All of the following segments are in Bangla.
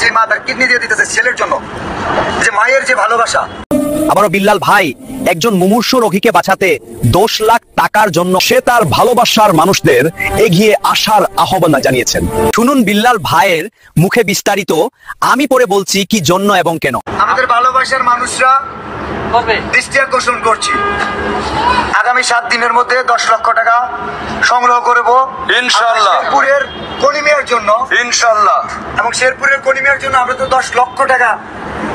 যে মা তার কিডনি দিয়ে দিতেছে ছেলের জন্য, যে মায়ের যে ভালোবাসা। আবারও বিল্লাল ভাই একজন মুমূর্ষু রোগীকে বাঁচাতে 10 লাখ টাকার জন্য সে তার ভালোবাসার মানুষদের এগিয়ে আসার আহ্বান জানিয়েছেন। শুনুন বিল্লাল ভাইয়ের মুখে বিস্তারিত, আমি পরে বলছি কি জন্য এবং কেন। আমাদের ভালোবাসার মানুষরা দৃষ্টি আকর্ষণ করছি, আগামী 7 দিনের মধ্যে 10 লক্ষ টাকা সংগ্রহ করব ইনশাআল্লাহ শেরপুরের কনিমিয়ার জন্য ইনশাআল্লাহ। এবং শেরপুরের কনিমিয়ার জন্য আমরা তো 10 লক্ষ টাকা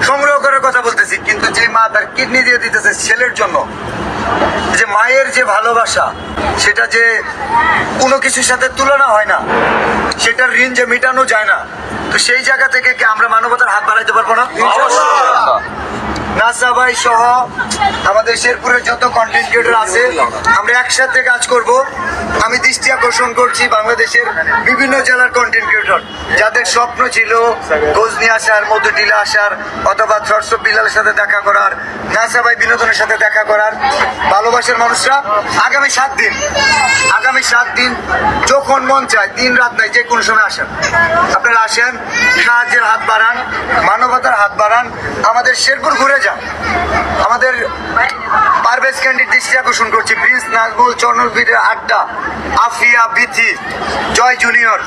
সংগ্রহ করার কথা বলতেছি, কিন্তু যে মা তার কিডনি দিয়ে দিতেছে ছেলের জন্য, যে মায়ের যে ভালোবাসা সেটা যে কোনো কিছুর সাথে তুলনা হয় না, সেটার ঋণ যে মেটানো যায় না। তো সেই জায়গা থেকে কি আমরা মানবতার হাত বাড়াইতে পারবো না? নাসা ভাই সহ আমাদের শেরপুরের যত কন্টেন্ট ক্রিয়েটর আছে আমরা একসাথে কাজ করব। আমি দৃষ্টি আকর্ষণ করছি বাংলাদেশের বিভিন্ন জেলার কন্টেন্ট ক্রিয়েটর যাদের স্বপ্ন ছিল গজনি আসার, মধুটিলা আসার, অথবা থ্রটস অফ বিল্লালের সাথে দেখা করার, নাসা ভাই বিনোদনের সাথে দেখা করার, ভালোবাসার মানুষরা আগামী 7 দিন যখন মন চায়, দিন রাত নাই, যে কোনো সময় আসেন, আপনারা আসেন, সাহায্যের হাত বাড়ান, মানবতার হাত বাড়ান, আমাদের শেরপুর ঘুরে যান। আমাদের পারভেজ ক্যান্ডির দৃষ্টি আকর্ষণ করছি, প্রিন্স নাজমুল, চর্নবীরের আড্ডা, আফিয়া, বিথি, জয় জুনিয়র,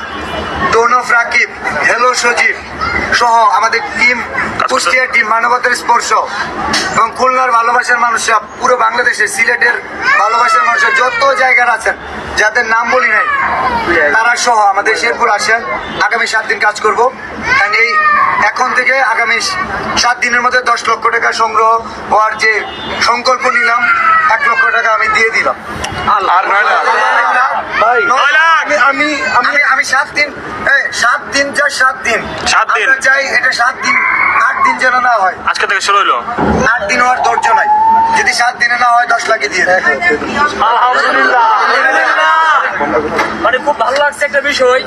দৌনফ রাকিব, হেলো সজীব সহ আমাদের টিম, কুষ্টিয়ার টিম, মানবতার স্পর্শ এবং খুলনার ভালোবাসার মানুষরা, পুরো বাংলাদেশের, সিলেটের ভালোবাসার মানুষরা যত জায়গার আছেন যাদের নাম বলি নাই তারা সহ আমাদের শেরপুর আসেন। আগামী 7 দিন কাজ করবো। এই এখন থেকে আগামী 7 দিনের মধ্যে 10 লক্ষ টাকা সংগ্রহ হওয়ার যে সংকল্প নিলাম, 1 লক্ষ টাকা আমি দিয়ে দিলাম। আমি 7 দিন চাই, এটা 7 দিন 8 দিন যেন না হয়। আজকে থেকে শুরু হলো, 8 দিন হওয়ার ধৈর্য নাই, যদি 7 দিনে না হয় 10 লাখে দিয়ে দেয়। মানে খুব ভালো লাগছে একটা বিষয়।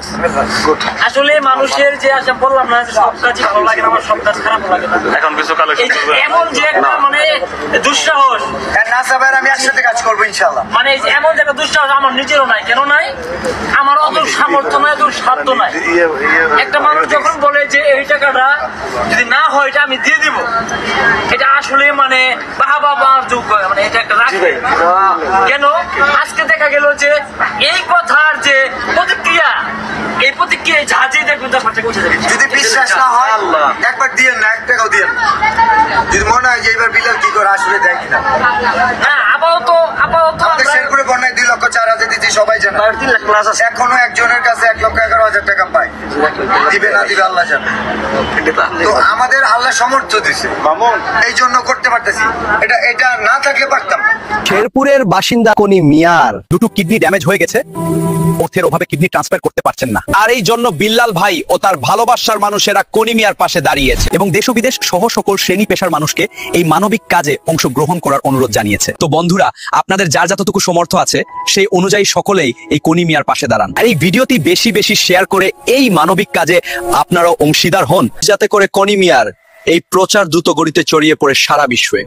আসলে মানুষের যে আশা বললাম না, সব কাজই ভালো লাগে না, আমার সব কাজ খারাপ লাগে না। এখন কিছু কালেকশন এমন যে একটা মানে দুঃসাহস, নাসা ভাই আমি একসাথে কাজ করবো ইনশাআল্লাহ। মানে এমন যে একটা দুঃসাহস আমার নিজেরও নাই। কেন নাই? আমার অত সামর্থ্য নাই, অত সাধ্য নাই। একটা মানুষ যখন বলে যে এই টাকাটা যদি না হয় এটা আমি দিয়ে দিব, এটা আসলে মানে বাবার যোগ্য, মানে এটা একটা রাখি। কেন আজকে দেখা গেল যে এই কথার যে প্রতিক্রিয়া, এই প্রতিক্রিয়া জাহাজে দেখবেন যদি বিশ্বাস না হয় একবার দিয়ে না, 1 টাকাও দিয়ে না। যদি মনে হয় যে এবার বিলাল কি করে আসলে দেয় কিনা। হ্যাঁ, আপাতত আমাদের শেরপুরে বন্যায় 2,04,000 দিচ্ছি, সবাই জানে। 3 লাখ প্লাস আছে। এখনো একজনের কাছে 1,11,000 টাকা পায়, দিবে না দিবে আল্লাহ জানে। তো আমাদের আল্লাহ সামর্থ্য দিছে, এই জন্য করতে পারতেছি। এটা না থাকলে পারতাম। শেরপুরের বাসিন্দা কনি মিয়ার দুটো কিডনি ড্যামেজ হয়ে গেছে, অর্থের অভাবে কিডনি ট্রান্সফার করতে পারছেন না। আর এই জন্য বিল্লাল ভাই ও তার ভালোবাসার মানুষেরা কনি মিয়ার পাশে দাঁড়িয়েছে এবং দেশ ও বিদেশ সহ সকল শ্রেণী পেশার মানুষকে এই মানবিক কাজে অংশগ্রহণ করার অনুরোধ জানিয়েছে। তো বন্ধুরা, আপনাদের যার যতটুকু সমর্থ আছে সেই অনুযায়ী সকলেই এই কনি মিয়ার পাশে দাঁড়ান। আর এই ভিডিওটি বেশি বেশি শেয়ার করে এই মানবিক কাজে আপনারাও অংশীদার হন, যাতে করে কনি মিয়ার এই প্রচার দ্রুত গতিতে ছড়িয়ে পড়ে সারা বিশ্বে।